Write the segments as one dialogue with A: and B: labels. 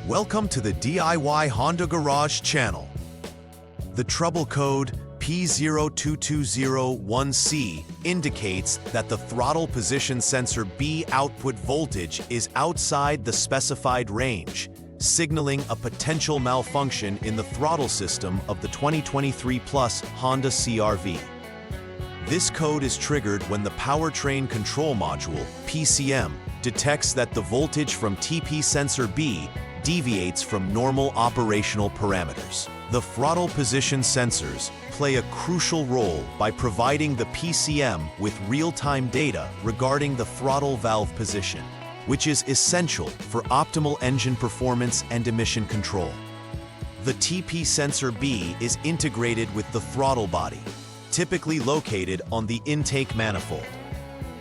A: Welcome to the DIY Honda Garage channel. The trouble code P0220-1C indicates that the throttle position sensor B output voltage is outside the specified range, signaling a potential malfunction in the throttle system of the 2023 Plus Honda CR-V. This code is triggered when the Powertrain Control Module, PCM, detects that the voltage from TP sensor B deviates from normal operational parameters. The throttle position sensors play a crucial role by providing the PCM with real-time data regarding the throttle valve position, which is essential for optimal engine performance and emission control. The TP sensor B is integrated with the throttle body, typically located on the intake manifold.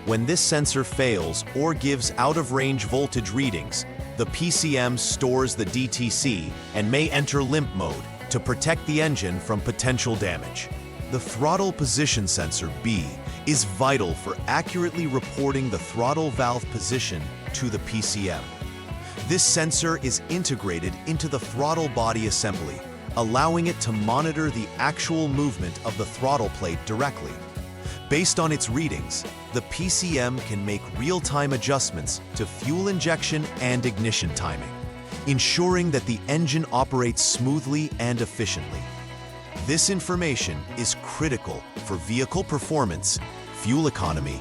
A: When this sensor fails or gives out-of-range voltage readings, the PCM stores the DTC and may enter limp mode to protect the engine from potential damage. The throttle position sensor B is vital for accurately reporting the throttle valve position to the PCM. This sensor is integrated into the throttle body assembly, allowing it to monitor the actual movement of the throttle plate directly. Based on its readings, the PCM can make real-time adjustments to fuel injection and ignition timing, ensuring that the engine operates smoothly and efficiently. This information is critical for vehicle performance, fuel economy,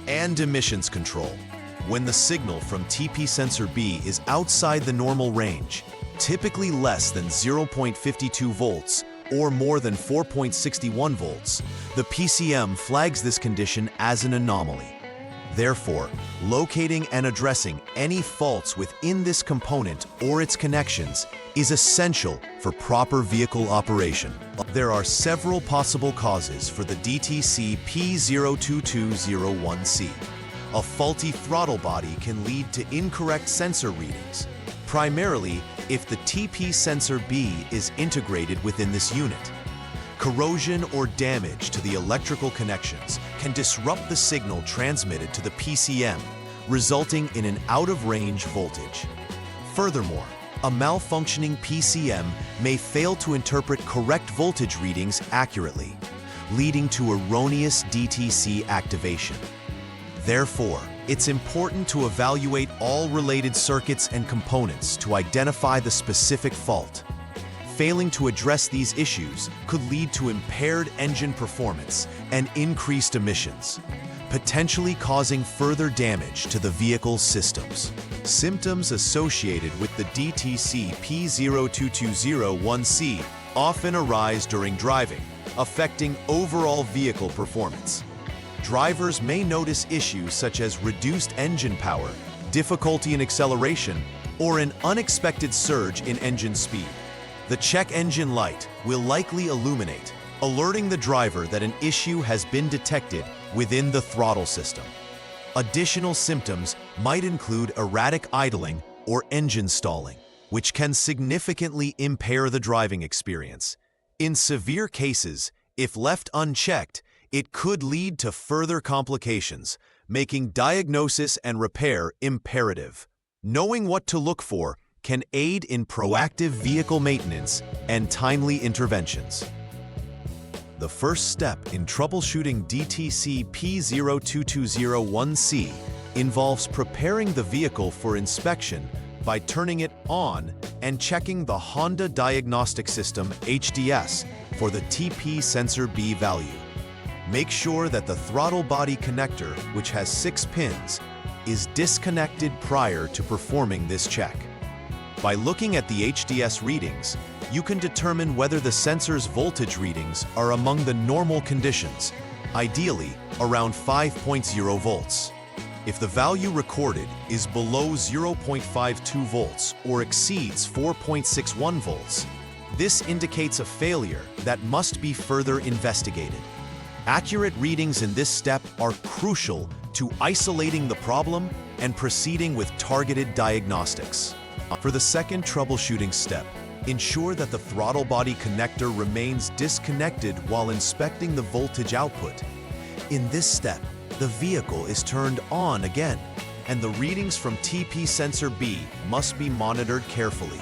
A: and emissions control. When the signal from TP sensor B is outside the normal range, typically less than 0.52 volts or more than 4.61 volts, the PCM flags this condition as an anomaly. Therefore, locating and addressing any faults within this component or its connections is essential for proper vehicle operation. There are several possible causes for the DTC P0220-1C. A faulty throttle body can lead to incorrect sensor readings, primarily if the TP sensor B is integrated within this unit. Corrosion or damage to the electrical connections can disrupt the signal transmitted to the PCM, resulting in an out-of-range voltage. Furthermore, a malfunctioning PCM may fail to interpret correct voltage readings accurately, leading to erroneous DTC activation. Therefore, it's important to evaluate all related circuits and components to identify the specific fault. Failing to address these issues could lead to impaired engine performance and increased emissions, potentially causing further damage to the vehicle's systems. Symptoms associated with the DTC P0220-1C often arise during driving, affecting overall vehicle performance. Drivers may notice issues such as reduced engine power, difficulty in acceleration, or an unexpected surge in engine speed. The check engine light will likely illuminate, alerting the driver that an issue has been detected within the throttle system. Additional symptoms might include erratic idling or engine stalling, which can significantly impair the driving experience. In severe cases, if left unchecked, it could lead to further complications, making diagnosis and repair imperative. Knowing what to look for can aid in proactive vehicle maintenance and timely interventions. The first step in troubleshooting DTC P0220-1C involves preparing the vehicle for inspection by turning it on and checking the Honda Diagnostic System HDS for the TP sensor B value. Make sure that the throttle body connector, which has 6 pins, is disconnected prior to performing this check. By looking at the HDS readings, you can determine whether the sensor's voltage readings are among the normal conditions, ideally around 5.0 volts. If the value recorded is below 0.52 volts or exceeds 4.61 volts, this indicates a failure that must be further investigated. Accurate readings in this step are crucial to isolating the problem and proceeding with targeted diagnostics. For the second troubleshooting step, ensure that the throttle body connector remains disconnected while inspecting the voltage output. In this step, the vehicle is turned on again, and the readings from TP sensor B must be monitored carefully.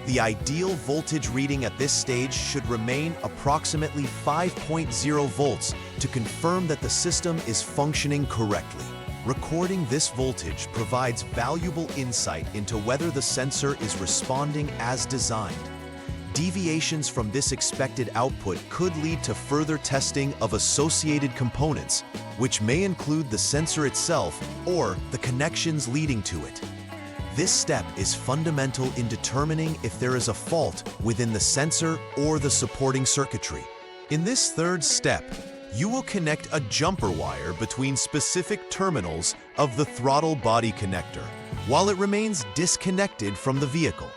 A: The ideal voltage reading at this stage should remain approximately 5.0 volts to confirm that the system is functioning correctly. Recording this voltage provides valuable insight into whether the sensor is responding as designed. Deviations from this expected output could lead to further testing of associated components, which may include the sensor itself or the connections leading to it. This step is fundamental in determining if there is a fault within the sensor or the supporting circuitry. In this third step, you will connect a jumper wire between specific terminals of the throttle body connector, while it remains disconnected from the vehicle.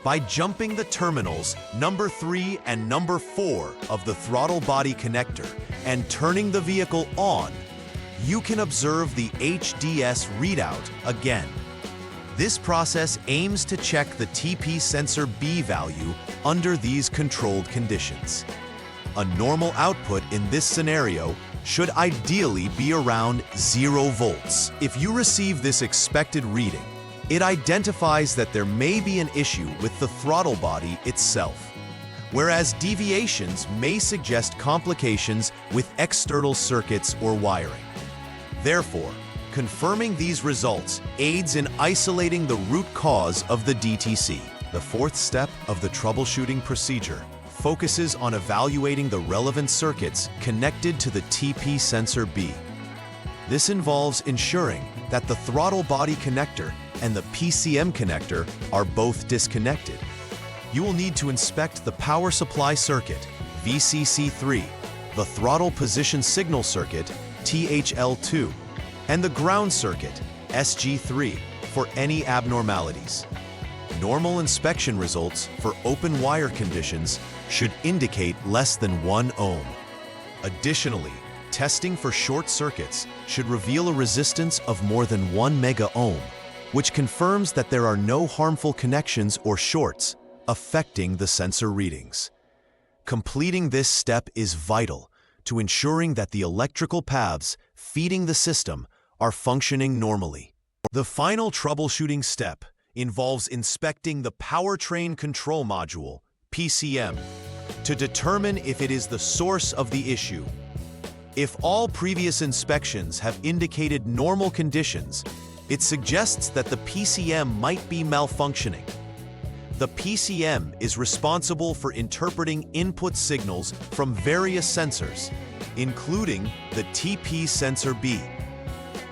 A: By jumping the terminals number 3 and number 4 of the throttle body connector and turning the vehicle on, you can observe the HDS readout again. This process aims to check the TP sensor B value under these controlled conditions. A normal output in this scenario should ideally be around 0 volts. If you receive this expected reading, it identifies that there may be an issue with the throttle body itself, whereas deviations may suggest complications with external circuits or wiring. Therefore, confirming these results aids in isolating the root cause of the DTC. The fourth step of the troubleshooting procedure focuses on evaluating the relevant circuits connected to the TP sensor B. This involves ensuring that the throttle body connector and the PCM connector are both disconnected. You will need to inspect the power supply circuit, VCC3, the throttle position signal circuit, THL2, and the ground circuit, SG3, for any abnormalities. Normal inspection results for open wire conditions should indicate less than 1 ohm. Additionally, testing for short circuits should reveal a resistance of more than 1 mega ohm, which confirms that there are no harmful connections or shorts affecting the sensor readings. Completing this step is vital to ensuring that the electrical paths feeding the system are functioning normally. The final troubleshooting step involves inspecting the powertrain control module, PCM, to determine if it is the source of the issue. If all previous inspections have indicated normal conditions, it suggests that the PCM might be malfunctioning. The PCM is responsible for interpreting input signals from various sensors, including the TP sensor B.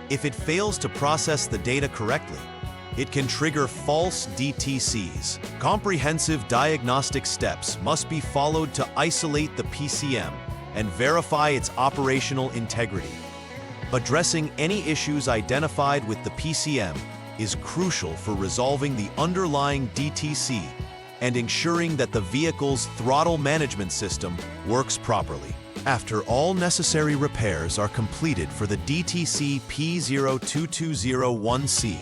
A: If it fails to process the data correctly, it can trigger false DTCs. Comprehensive diagnostic steps must be followed to isolate the PCM and verify its operational integrity. Addressing any issues identified with the PCM is crucial for resolving the underlying DTC and ensuring that the vehicle's throttle management system works properly. After all necessary repairs are completed for the DTC P0220-1C,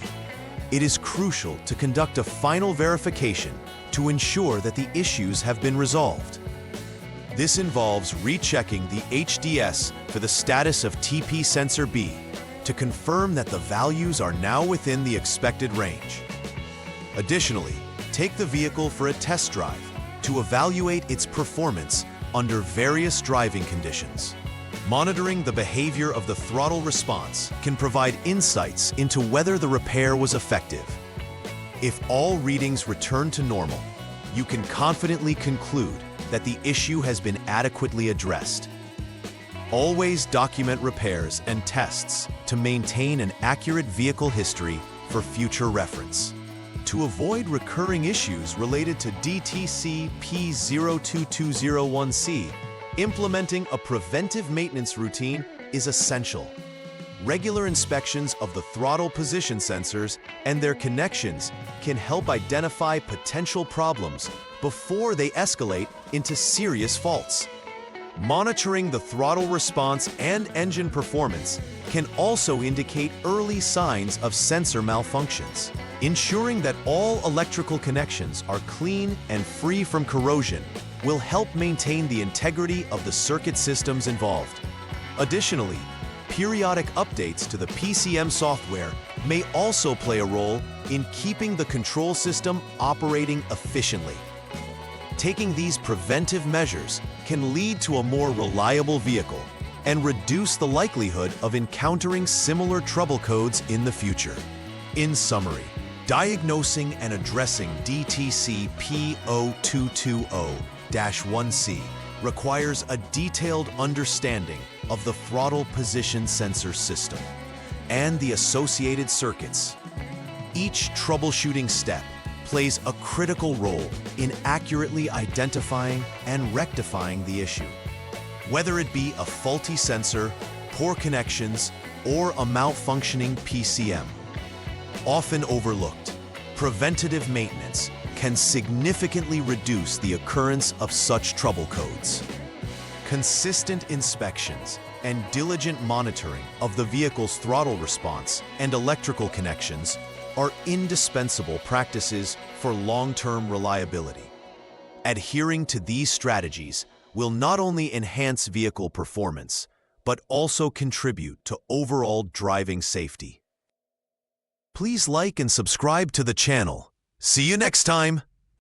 A: it is crucial to conduct a final verification to ensure that the issues have been resolved. This involves rechecking the HDS for the status of TP sensor B to confirm that the values are now within the expected range. Additionally, take the vehicle for a test drive to evaluate its performance under various driving conditions. Monitoring the behavior of the throttle response can provide insights into whether the repair was effective. If all readings return to normal, you can confidently conclude that the issue has been adequately addressed. Always document repairs and tests to maintain an accurate vehicle history for future reference. To avoid recurring issues related to DTC P0220-1C, implementing a preventive maintenance routine is essential. Regular inspections of the throttle position sensors and their connections can help identify potential problems before they escalate into serious faults. Monitoring the throttle response and engine performance can also indicate early signs of sensor malfunctions. Ensuring that all electrical connections are clean and free from corrosion will help maintain the integrity of the circuit systems involved. Additionally, periodic updates to the PCM software may also play a role in keeping the control system operating efficiently. Taking these preventive measures can lead to a more reliable vehicle and reduce the likelihood of encountering similar trouble codes in the future. In summary, diagnosing and addressing DTC P0220-1C requires a detailed understanding of the throttle position sensor system and the associated circuits. Each troubleshooting step plays a critical role in accurately identifying and rectifying the issue. Whether it be a faulty sensor, poor connections, or a malfunctioning PCM. Often overlooked, preventative maintenance can significantly reduce the occurrence of such trouble codes. Consistent inspections and diligent monitoring of the vehicle's throttle response and electrical connections are indispensable practices for long-term reliability. Adhering to these strategies will not only enhance vehicle performance, but also contribute to overall driving safety. Please like and subscribe to the channel. See you next time!